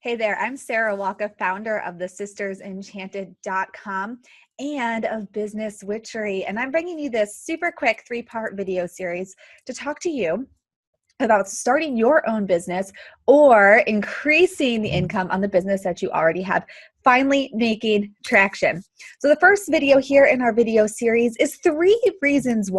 Hey there, I'm Sarah Walka, founder of the sistersenchanted.com and of Business Witchery. And I'm bringing you this super quick 3-part video series to talk to you about starting your own business or increasing the income on the business that you already have, finally making traction. So the first video here in our video series is 3 reasons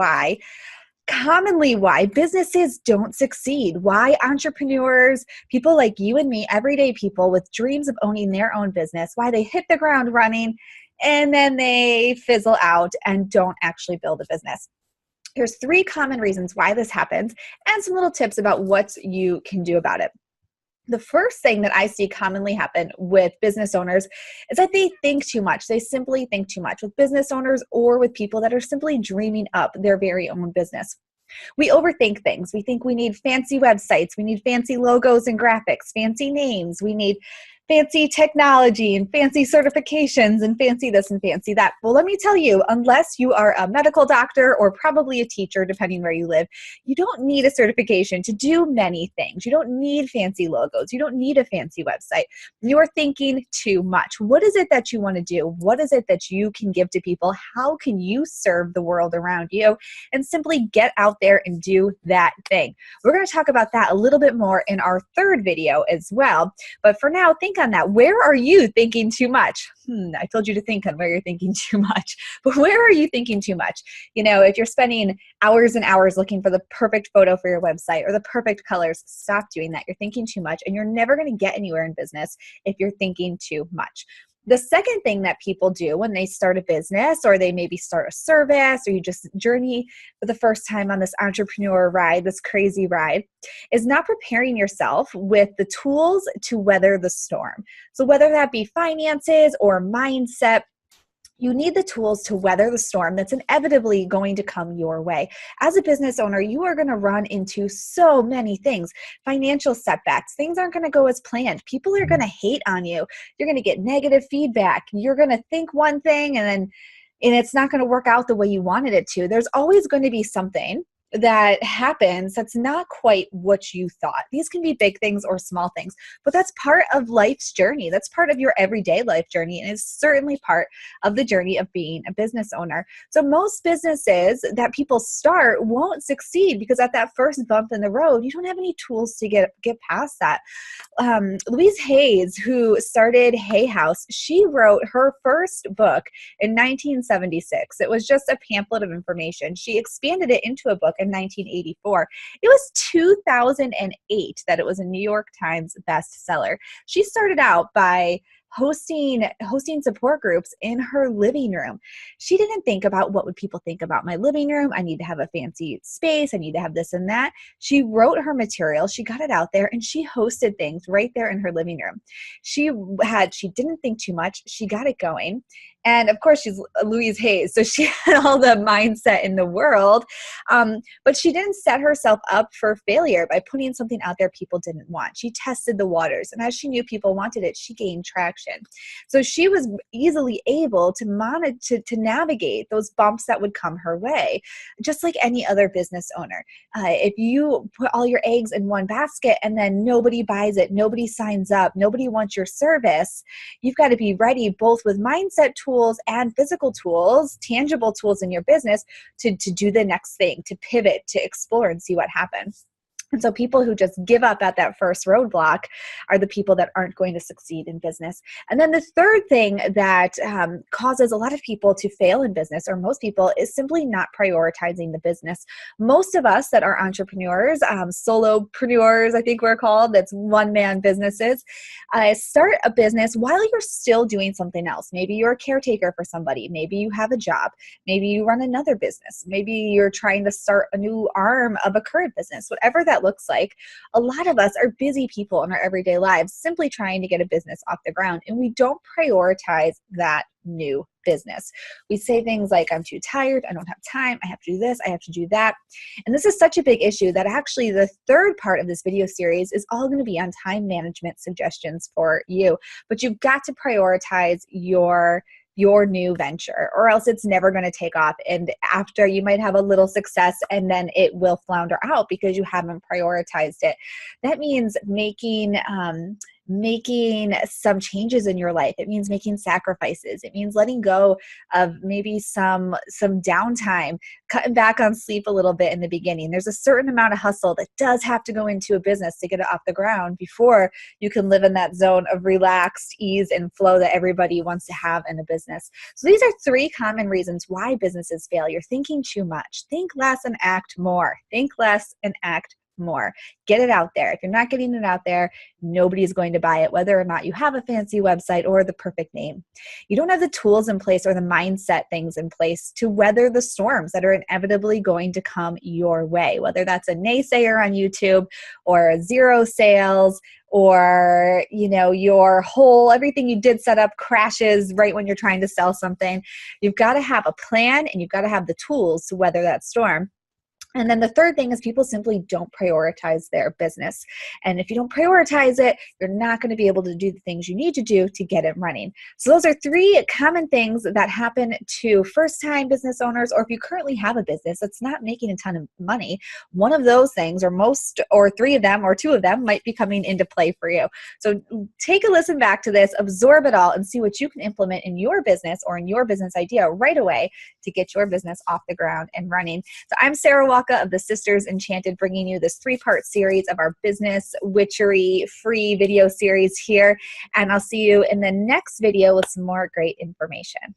commonly why businesses don't succeed, why entrepreneurs, people like you and me, everyday people with dreams of owning their own business, why they hit the ground running and then they fizzle out and don't actually build a business. Here's 3 common reasons why this happens and some little tips about what you can do about it. The first thing that I see commonly happen with business owners is that they think too much. They simply think too much with business owners or with people that are simply dreaming up their very own business. We overthink things. We think we need fancy websites. We need fancy logos and graphics, fancy names. We need fancy technology and fancy certifications and fancy this and fancy that. Well, let me tell you, unless you are a medical doctor or probably a teacher, depending where you live, you don't need a certification to do many things. You don't need fancy logos. You don't need a fancy website. You're thinking too much. What is it that you want to do? What is it that you can give to people? How can you serve the world around you? And simply get out there and do that thing. We're going to talk about that a little bit more in our 3rd video as well. But for now, think on that. Where are you thinking too much? I told you to think on where you're thinking too much, but where are you thinking too much? You know, if you're spending hours and hours looking for the perfect photo for your website or the perfect colors, stop doing that. You're thinking too much and you're never going to get anywhere in business if you're thinking too much. The second thing that people do when they start a business or they maybe start a service or you just journey for the first time on this entrepreneur ride, this crazy ride, is not preparing yourself with the tools to weather the storm. So whether that be finances or mindset, you need the tools to weather the storm that's inevitably going to come your way. As a business owner, you are going to run into so many things. Financial setbacks. Things aren't going to go as planned. People are going to hate on you. You're going to get negative feedback. You're going to think one thing and it's not going to work out the way you wanted it to. There's always going to be something that happens that's not quite what you thought. These can be big things or small things, but that's part of life's journey. That's part of your everyday life journey, and is certainly part of the journey of being a business owner. So most businesses that people start won't succeed because at that first bump in the road, you don't have any tools to get past that. Louise Hayes, who started Hay House, she wrote her first book in 1976. It was just a pamphlet of information. She expanded it into a book in 1984. It was 2008 that it was a New York Times bestseller. She started out by hosting support groups in her living room. She didn't think about what would people think about my living room. I need to have a fancy space. I need to have this and that. She wrote her material. She got it out there and she hosted things right there in her living room. She didn't think too much. She got it going. And of course, she's Louise Hayes, so she had all the mindset in the world, but she didn't set herself up for failure by putting something out there people didn't want. She tested the waters, and as she knew people wanted it, she gained traction. So she was easily able to navigate those bumps that would come her way, just like any other business owner. If you put all your eggs in one basket and then nobody buys it, nobody signs up, nobody wants your service, you've got to be ready both with mindset tools and physical tools, tangible tools in your business to do the next thing, to pivot, to explore and see what happens. And so people who just give up at that first roadblock are the people that aren't going to succeed in business. And then the third thing that causes a lot of people to fail in business, or most people, is simply not prioritizing the business. Most of us that are entrepreneurs, solopreneurs, I think we're called, that's one-man businesses, start a business while you're still doing something else. Maybe you're a caretaker for somebody. Maybe you have a job. Maybe you run another business. Maybe you're trying to start a new arm of a current business. Whatever that looks like, a lot of us are busy people in our everyday lives simply trying to get a business off the ground, and we don't prioritize that new business. We say things like, I'm too tired, I don't have time, I have to do this, I have to do that. And this is such a big issue that actually the 3rd part of this video series is all going to be on time management suggestions for you. But you've got to prioritize your new venture, or else it's never going to take off. And after, you might have a little success and then it will flounder out because you haven't prioritized it. That means making making some changes in your life. It means making sacrifices. It means letting go of maybe some downtime, cutting back on sleep a little bit in the beginning. There's a certain amount of hustle that does have to go into a business to get it off the ground before you can live in that zone of relaxed ease and flow that everybody wants to have in a business. So these are 3 common reasons why businesses fail. You're thinking too much. Think less and act more. Think less and act more. Get it out there. If you're not getting it out there, nobody's going to buy it, whether or not you have a fancy website or the perfect name. You don't have the tools in place or the mindset things in place to weather the storms that are inevitably going to come your way, whether that's a naysayer on YouTube or 0 sales, or your whole everything you did set up crashes right when you're trying to sell something. You've got to have a plan, and you've got to have the tools to weather that storm. And then the third thing is people simply don't prioritize their business. And if you don't prioritize it, you're not going to be able to do the things you need to do to get it running. So those are 3 common things that happen to first-time business owners, or if you currently have a business that's not making a ton of money, one of those things, or most, or 3 of them, or 2 of them might be coming into play for you. So take a listen back to this, absorb it all, and see what you can implement in your business or in your business idea right away to get your business off the ground and running. So I'm Sarah Walker of the Sisters Enchanted, bringing you this 3-part series of our Business Witchery free video series here. And I'll see you in the next video with some more great information.